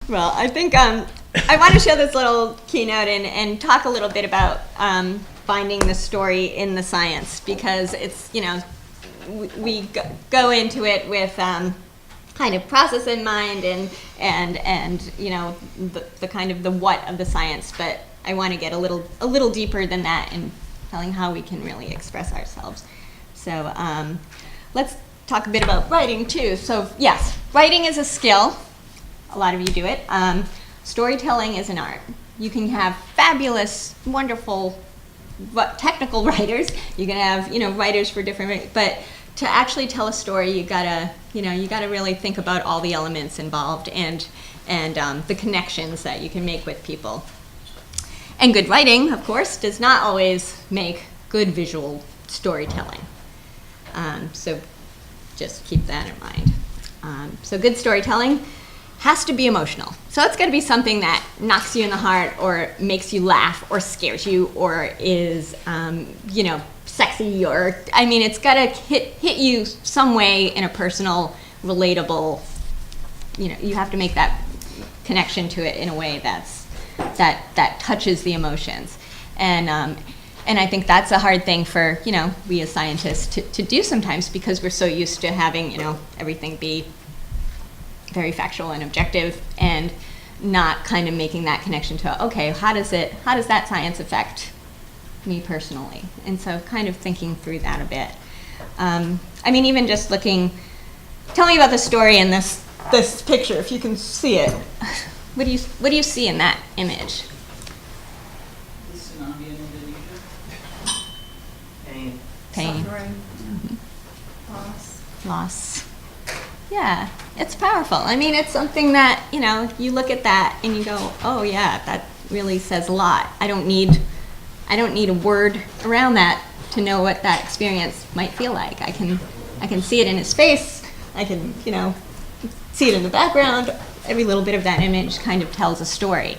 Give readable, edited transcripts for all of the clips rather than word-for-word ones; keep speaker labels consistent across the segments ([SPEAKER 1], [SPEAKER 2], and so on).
[SPEAKER 1] Well, I think I want to show this little keynote and talk a little bit about finding the story in the science, because it's, we go into it with kind of process in mind and the kind of the what of the science, but I want to get a little deeper than that in telling how we can really express ourselves. So let's talk a bit about writing too. So yes, writing is a skill. A lot of you do it. Storytelling is an art. You can have fabulous, wonderful, technical writers. You can have, writers for different, but to actually tell a story, you gotta really think about all the elements involved and the connections that you can make with people. And good writing, of course, does not always make good visual storytelling. So just keep that in mind. So good storytelling has to be emotional. So it's got to be something that knocks you in the heart or makes you laugh or scares you or is, sexy or, it's got to hit you some way in a personal, relatable, you have to make that connection to it in a way that touches the emotions. And I think that's a hard thing for, we as scientists to do sometimes, because we're so used to having, everything be very factual and objective and not kind of making that connection to, okay, how does that science affect me personally? And so kind of thinking through that a bit. Even just tell me about the story in this picture, if you can see it. What do you see in that image?
[SPEAKER 2] The tsunami in Indonesia.
[SPEAKER 1] Pain.
[SPEAKER 3] Suffering.
[SPEAKER 1] Mm-hmm. Loss. Yeah, it's powerful. It's something that, you look at that and you go, oh yeah, that really says a lot. I don't need a word around that to know what that experience might feel like. I can see it in his face. I can, see it in the background. Every little bit of that image kind of tells a story.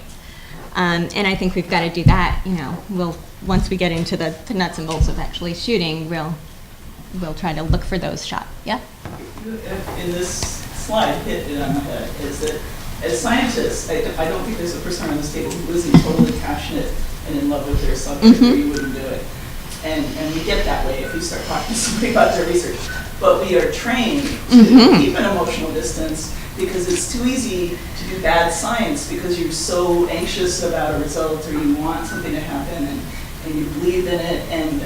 [SPEAKER 1] And I think we've got to do that, once we get into the nuts and bolts of actually shooting, we'll try to look for those shots. Yeah?
[SPEAKER 2] In this slide, hit it on the head, is that as scientists, I don't think there's a person around this table who isn't totally passionate and in love with their subject, or you wouldn't do it. And we get that way if you start talking to somebody about their research. But we are trained to keep an emotional distance, because it's too easy to do bad science because you're so anxious about a result, or you want something to happen, and you believe in it, and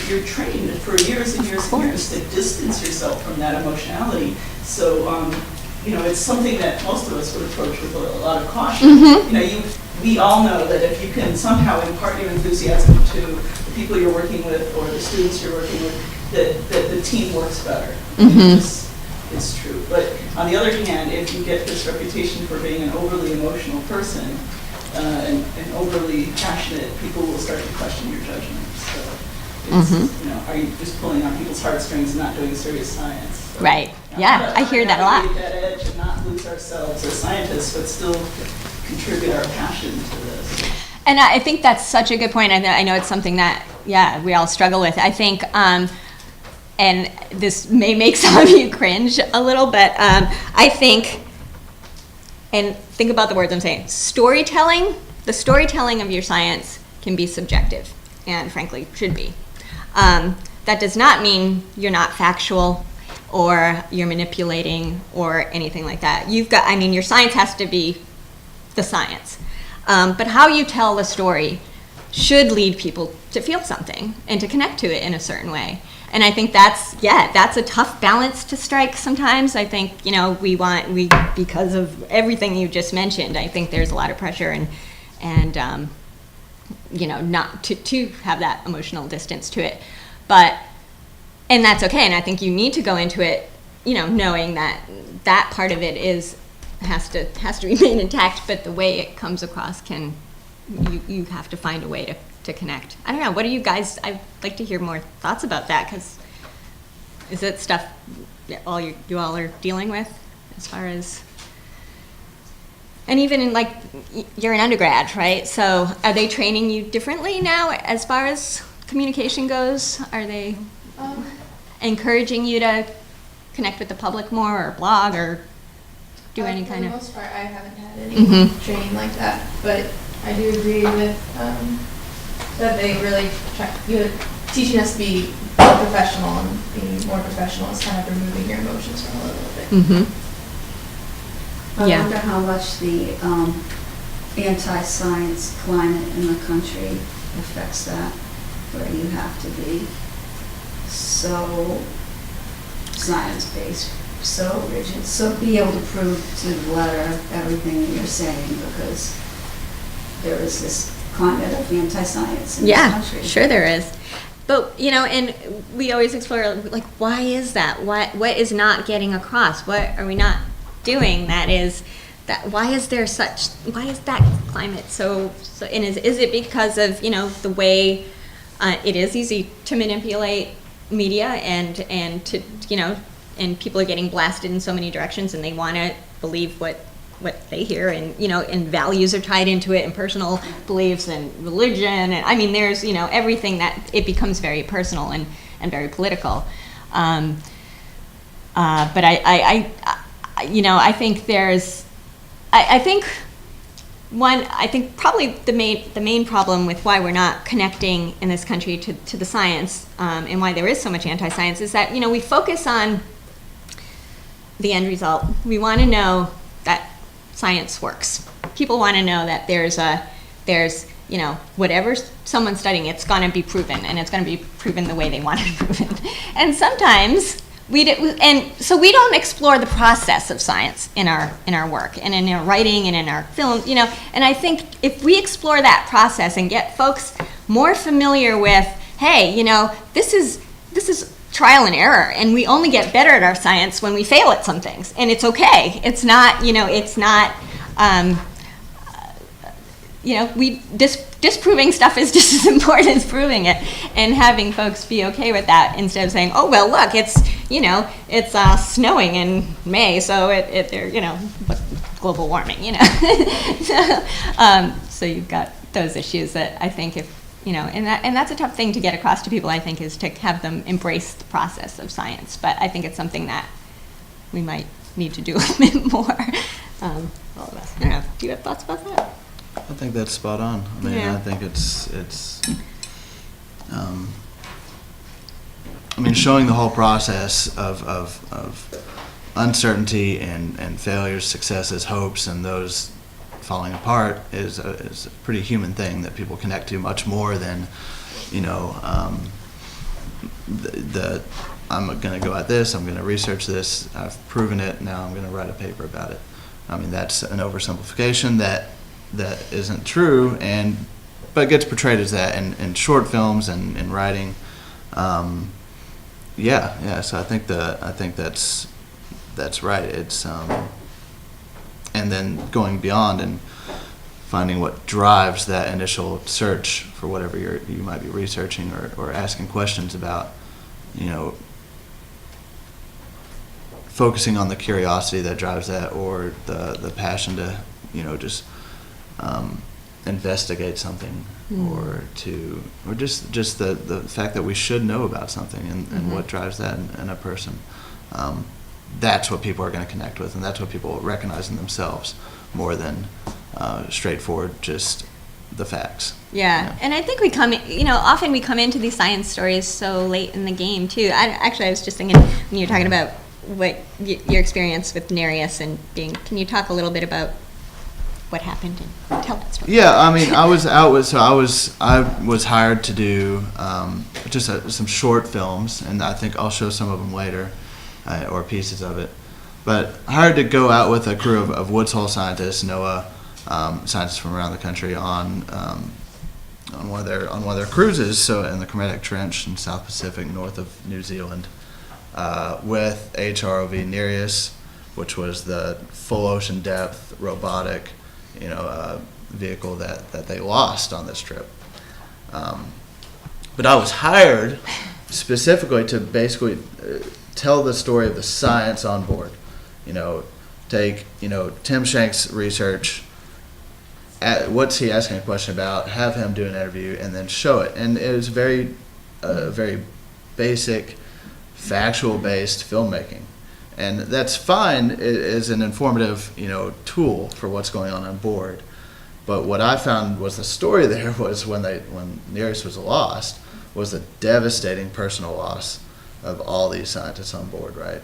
[SPEAKER 2] you're trained for years and years and years to distance yourself from that emotionality. So, it's something that most of us would approach with a lot of caution. We all know that if you can somehow impart your enthusiasm to the people you're working with or the students you're working with, that the team works better. It's true. But on the other hand, if you get this reputation for being an overly emotional person, and overly passionate, people will start to question your judgment. So, it's, are you just pulling on people's heartstrings and not doing serious science? So,
[SPEAKER 1] right. Yeah, I hear that a lot.
[SPEAKER 2] That edge and not lose ourselves as scientists, but still contribute our passion to this.
[SPEAKER 1] And I think that's such a good point. I know it's something that, we all struggle with. I think, and this may make some of you cringe a little, but I think, and think about the words I'm saying. The storytelling of your science can be subjective, and frankly, should be. That does not mean you're not factual, or you're manipulating, or anything like that. Your science has to be the science. But how you tell the story should lead people to feel something, and to connect to it in a certain way. And I think that's a tough balance to strike sometimes. I think, because of everything you just mentioned, I think there's a lot of pressure and not to have that emotional distance to it. And that's okay. And I think you need to go into it, knowing that part of it has to remain intact, but the way it comes across you have to find a way to connect. I don't know. What do you guys? I'd like to hear more thoughts about that, because is it stuff that you all are dealing with as far as, and even in you're an undergrad, right? So are they training you differently now as far as communication goes? Are they encouraging you to connect with the public more, or blog, or? do any kind
[SPEAKER 3] For
[SPEAKER 1] of?
[SPEAKER 3] the most part, I haven't had any
[SPEAKER 1] Mhm.
[SPEAKER 3] training like that, but I do agree with that they really teaching us to be more professional, and being more professional is kind of removing your emotions from a little bit.
[SPEAKER 1] Mm-hmm.
[SPEAKER 4] I
[SPEAKER 1] Yeah.
[SPEAKER 4] wonder how much the anti-science climate in the country affects that, where you have to be so science-based, so rigid, so be able to prove to the letter everything that you're saying, because there is this climate of anti-science in this
[SPEAKER 1] Yeah,
[SPEAKER 4] country.
[SPEAKER 1] sure there is. But, and we always explore, like, why is that? What is not getting across? What are we not doing that is, why is that climate so and is it because of, the way it is easy to manipulate media and to, and people are getting blasted in so many directions and they want to believe what they hear, and and values are tied into it, and personal beliefs and religion, and I mean there's everything that it becomes very personal and very political. But I think I think probably the main problem with why we're not connecting in this country to the science, and why there is so much anti-science, is that we focus on the end result. We want to know that science works. People want to know that there's whatever someone's studying, it's going to be proven, and it's going to be proven the way they want it proven. And sometimes so we don't explore the process of science in our work and in our writing and in our film, and I think if we explore that process and get folks more familiar with, hey, this is trial and error, and we only get better at our science when we fail at some things, and it's okay. It's not, disproving stuff is just as important as proving it, and having folks be okay with that instead of saying, oh well, look, it's snowing in May, so what's global warming, so you've got those issues that I think and that's a tough thing to get across to people, I think, is to have them embrace the process of science. But I think it's something that we might need to do a bit more, all of us. I don't know. Do you have thoughts about that?
[SPEAKER 5] I think that's spot on. I mean,
[SPEAKER 1] Yeah.
[SPEAKER 5] I think it's showing the whole process of uncertainty and failures, successes, hopes, and those falling apart is a pretty human thing that people connect to much more than, I'm going to go at this, I'm going to research this, I've proven it, now I'm going to write a paper about it. I mean, that's an oversimplification that isn't true, but gets portrayed as that in short films and in writing. So I think that's right. It's and then going beyond and finding what drives that initial search for whatever you might be researching or asking questions about, focusing on the curiosity that drives that, or the passion to, just investigate something, or just the fact that we should know about something, and what drives that in a person. That's what people are going to connect with, and that's what people recognize in themselves more than straightforward just the facts.
[SPEAKER 1] Yeah, and I think often we come into these science stories so late in the game too. I was just thinking when you were talking about what your experience with Nereus and can you talk a little bit about what happened and tell that story?
[SPEAKER 5] Yeah, I mean, I was hired to do just some short films, and I think I'll show some of them later, or pieces of it. But hired to go out with a crew of Woods Hole scientists, NOAA scientists from around the country, on one of their cruises, so in the Kermadec Trench in South Pacific, north of New Zealand, with HROV Nereus, which was the full ocean depth robotic, vehicle that they lost on this trip. But I was hired specifically to basically tell the story of the science on board. Take Tim Shank's research. What's he asking a question about? Have him do an interview and then show it. And it was very basic, factual-based filmmaking. And that's fine as an informative, tool for what's going on board. But what I found was the story there was when Nereus was lost, was the devastating personal loss of all these scientists on board, right?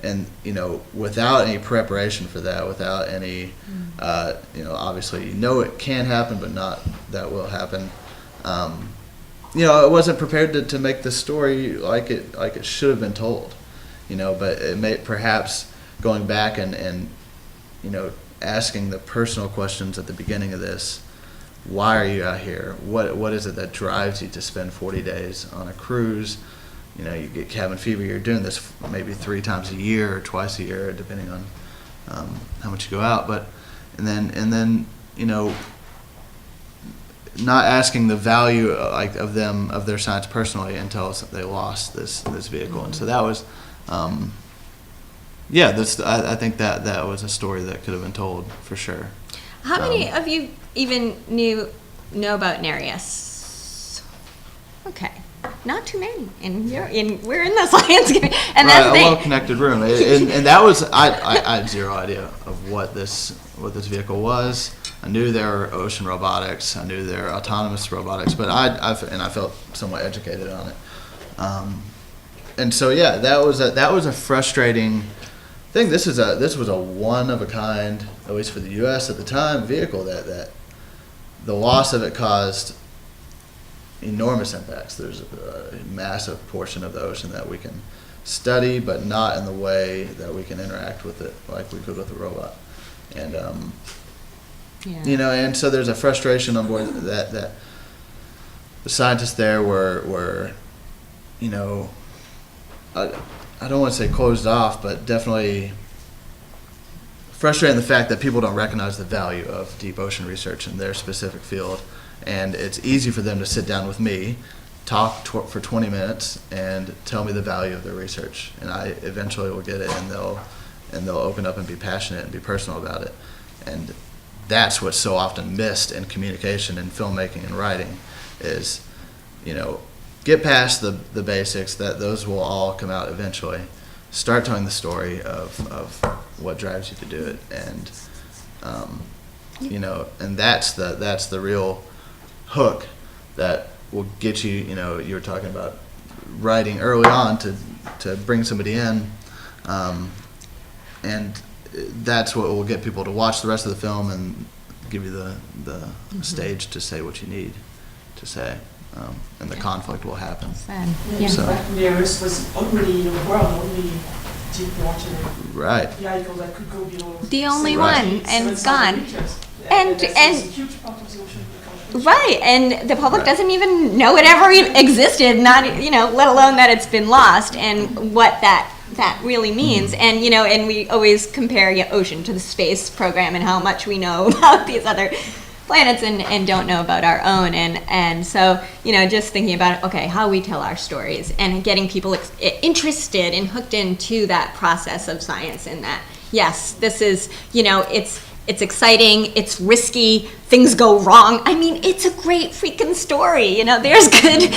[SPEAKER 5] And without any preparation for that, without any, obviously it can happen, but not that will happen. I wasn't prepared to make the story like it should have been told, but it may perhaps going back and asking the personal questions at the beginning of this. Why are you out here? What is it that drives you to spend 40 days on a cruise? You get cabin fever. You're doing this maybe 3 times a year or twice a year, depending on how much you go out. But and then not asking the value of their science personally until they lost this vehicle. And so that was, I think that was a story that could have been told for sure.
[SPEAKER 1] How many of you even know about Nereus? Okay, not too many, and we're in the science community, and that's
[SPEAKER 5] a
[SPEAKER 1] the
[SPEAKER 5] well-connected room, and that was I had zero idea of what this vehicle was. I knew there were ocean robotics, I knew there were autonomous robotics, but I felt somewhat educated on it, and so that was a frustrating thing. This was a one of a kind, at least for the U.S. at the time, vehicle that the loss of it caused enormous impacts. There's a massive portion of the ocean that we can study, but not in the way that we can interact with it like we could with a robot. And and so there's a frustration on board that the scientists there were I don't want to say closed off, but definitely frustrating the fact that people don't recognize the value of deep ocean research in their specific field. And it's easy for them to sit down with me, talk for 20 minutes, and tell me the value of their research. And I eventually will get it, and they'll open up and be passionate and be personal about it. And that's what's so often missed in communication and filmmaking and writing is, get past the basics, that those will all come out eventually. Start telling the story of what drives you to do it, and and that's the real hook that will get you. You were talking about writing early on to bring somebody in, and that's what will get people to watch the rest of the film and give you the stage to say what you need to say. And the conflict will happen.
[SPEAKER 1] Yeah.
[SPEAKER 5] So.
[SPEAKER 6] Nereus was only deep water
[SPEAKER 5] Right.
[SPEAKER 6] vehicle that could go below.
[SPEAKER 1] The only
[SPEAKER 5] Right.
[SPEAKER 1] one, and it's
[SPEAKER 6] not
[SPEAKER 1] gone.
[SPEAKER 6] reaches.
[SPEAKER 1] And-
[SPEAKER 6] that's
[SPEAKER 1] and-
[SPEAKER 6] a huge part of the ocean.
[SPEAKER 1] Right, and the public
[SPEAKER 5] Right.
[SPEAKER 1] doesn't even know it ever existed, not let alone that it's been lost, and what that really means. And and we always compare ocean to the space program and how much we know about these other planets and don't know about our own. And so just thinking about okay, how we tell our stories and getting people interested and hooked into that process of science, and that yes, this is it's exciting, it's risky, things go wrong. I mean, it's a great freaking story. There's good,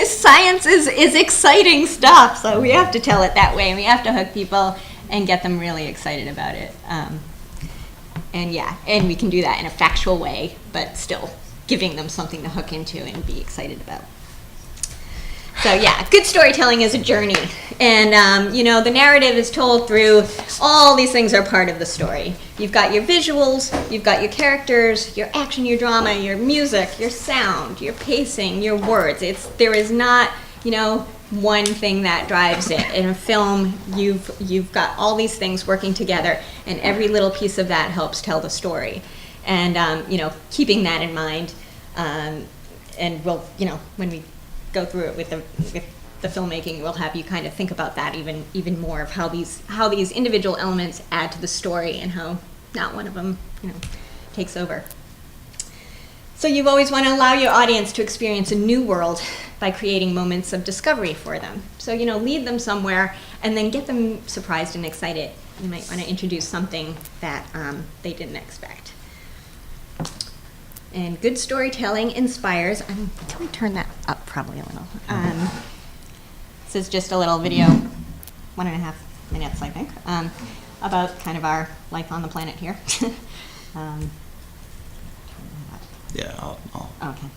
[SPEAKER 1] science is exciting stuff. So we have to tell it that way, and we have to hook people and get them really excited about it. And we can do that in a factual way, but still giving them something to hook into and be excited about. So good storytelling is a journey, and the narrative is told through all these things are part of the story. You've got your visuals, you've got your characters, your action, your drama, your music, your sound, your pacing, your words. There is not one thing that drives it. In a film, you've got all these things working together, and every little piece of that helps tell the story. And keeping that in mind, and we'll when we go through it with the filmmaking, we'll have you kind of think about that even more, of how these individual elements add to the story and how not one of them takes over. So you always want to allow your audience to experience a new world by creating moments of discovery for them. So lead them somewhere and then get them surprised and excited. You might want to introduce something that they didn't expect. And good storytelling inspires. Can we turn that up probably a little? This is just a little video 1.5 minutes, I think, about kind of our life on the planet here. um,
[SPEAKER 5] Yeah, I'll
[SPEAKER 1] okay.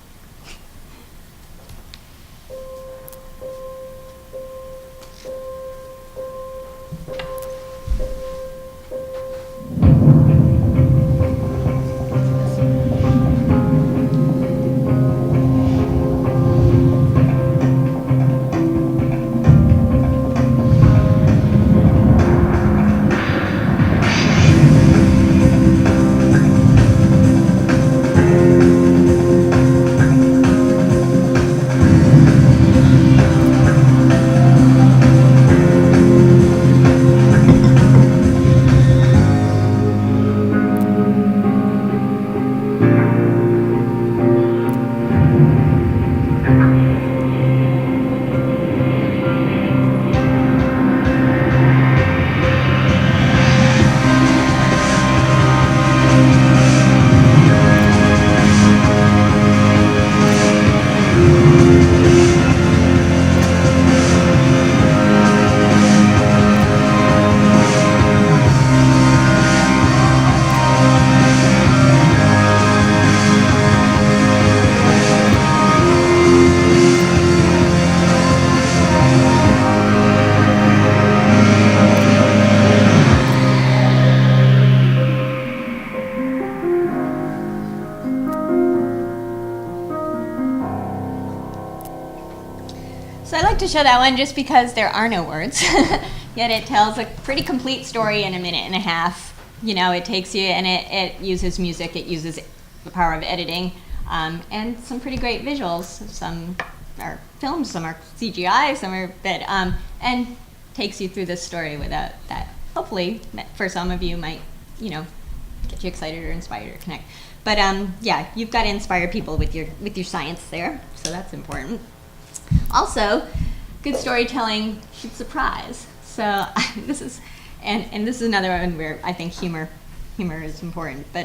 [SPEAKER 1] So I like to show that one just because there are no words, yet it tells a pretty complete story in 1.5 minutes. You know, it takes you, and it uses music, it uses the power of editing, and some pretty great visuals. Some are filmed, some are CGI, some are and takes you through this story without that. Hopefully, for some of you, might, you know, get you excited or inspired or connect. But yeah, you've got to inspire people with your science there, so that's important. Also, good storytelling should surprise. So this is, and this is another one where I think humor is important. But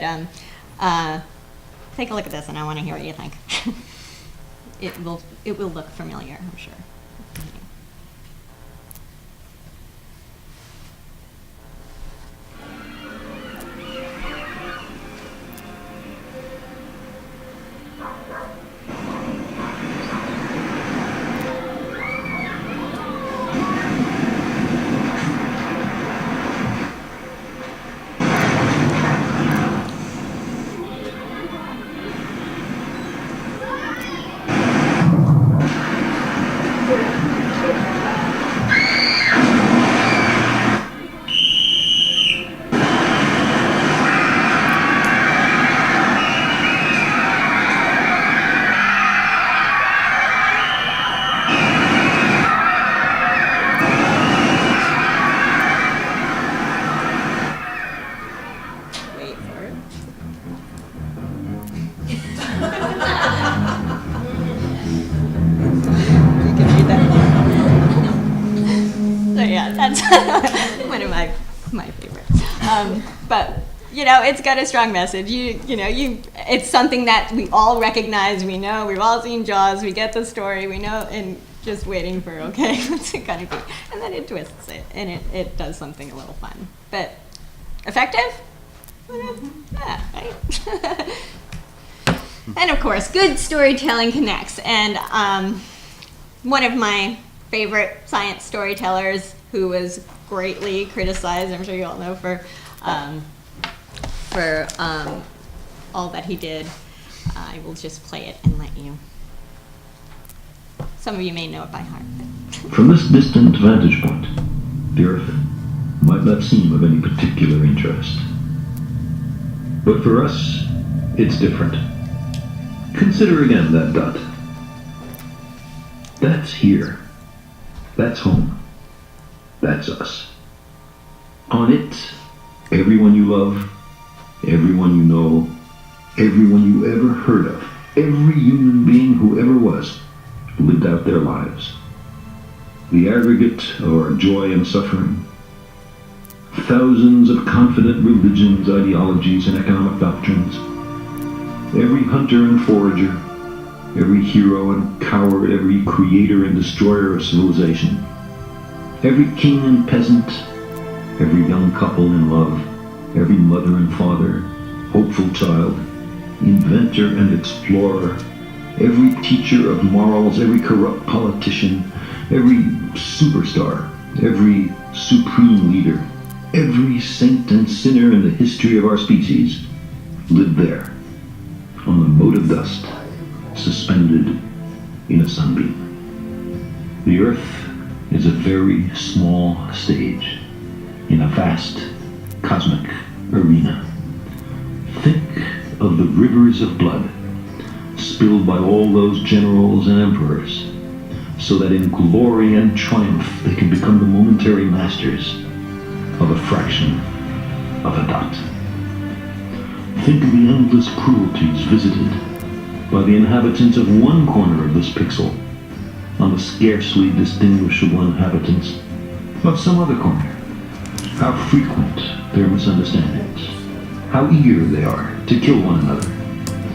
[SPEAKER 1] take a look at this, and I want to hear what you think. It will look familiar, I'm sure. That's one of my favorites. But you know, it's got a strong message. It's something that we all recognize. We know. We've all seen Jaws. We get the story. We know, and just waiting for what's it gonna be, and then it twists it, and it does something a little fun, but effective. Yeah, right. And of course, good storytelling connects. And one of my favorite science storytellers, who was greatly criticized, I'm sure you all know, for all that he did. I will just play it and let you. Some of you may know it by heart.
[SPEAKER 7] From this distant vantage point, the Earth might not seem of any particular interest. But for us, it's different. Consider again that dot. That's here. That's home. That's us. On it, everyone you love, everyone you know, everyone you ever heard of, every human being who ever was, lived out their lives. The aggregate of our joy and suffering, thousands of confident religions, ideologies, and economic doctrines, every hunter and forager, every hero and coward, every creator and destroyer of civilization, Every king and peasant, every young couple in love, every mother and father, hopeful child, inventor and explorer, every teacher of morals, every corrupt politician, every superstar, every supreme leader, every saint and sinner in the history of our species lived there, on the mote of dust, suspended in a sunbeam. The earth is a very small stage in a vast cosmic arena. Think of the rivers of blood spilled by all those generals and emperors, so that in glory and triumph they can become the momentary masters of a fraction of a dot. Think of the endless cruelties visited by the inhabitants of one corner of this pixel on the scarcely distinguishable inhabitants of some other corner. How frequent their misunderstandings, how eager they are to kill one another,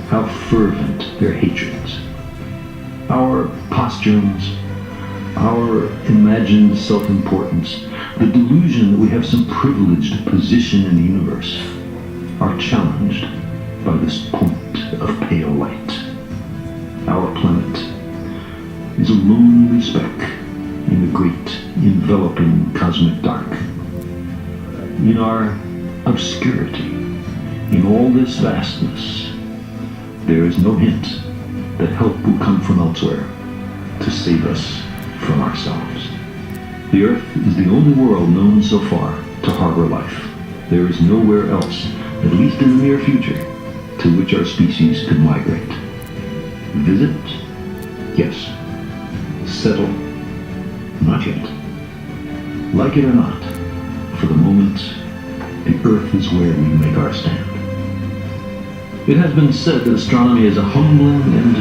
[SPEAKER 7] how fervent their hatreds. Our postumes, our imagined self-importance, the delusion that we have some privileged position in the universe, are challenged by this point of pale light. Our planet is a lonely speck in the great enveloping cosmic dark. In our obscurity, in all this vastness, there is no hint that help will come from elsewhere to save us from ourselves. The Earth is the only world known so far to harbor life. There is nowhere else, at least in the near future, to which our species could migrate. Visit? Yes. Settle? Not yet. Like it or not, for the moment, the Earth is where we make our stand. It has been said that astronomy is a humbling and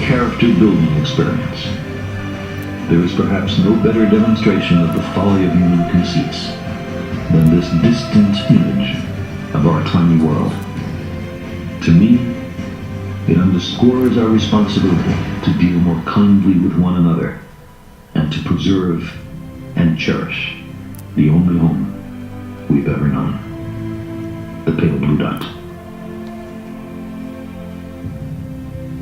[SPEAKER 7] character-building experience. There is perhaps no better demonstration of the folly of human conceits than this distant image of our tiny world. To me, it underscores our responsibility to deal more kindly with one another and to preserve and cherish the only home we've ever known, the pale blue dot.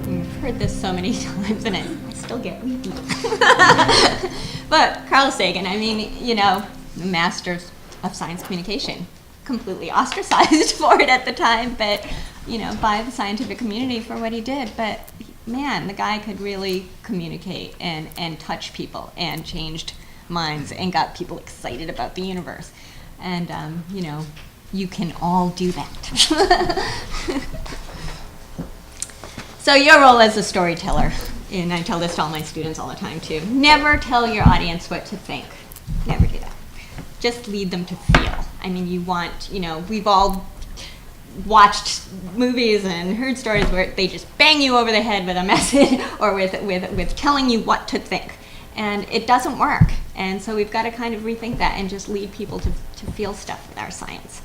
[SPEAKER 1] I've heard this so many times and I still get weepy. But Carl Sagan, I mean, the master of science communication, completely ostracized for it at the time, but, by the scientific community for what he did. But man, the guy could really communicate and touch people and changed minds and got people excited about the universe. And, you can all do that. So your role as a storyteller, and I tell this to all my students all the time too, never tell your audience what to think. Never do that. Just lead them to feel. I mean, we've all watched movies and heard stories where they just bang you over the head with a message or with telling you what to think. And it doesn't work. And so we've got to kind of rethink that and just lead people to feel stuff with our science.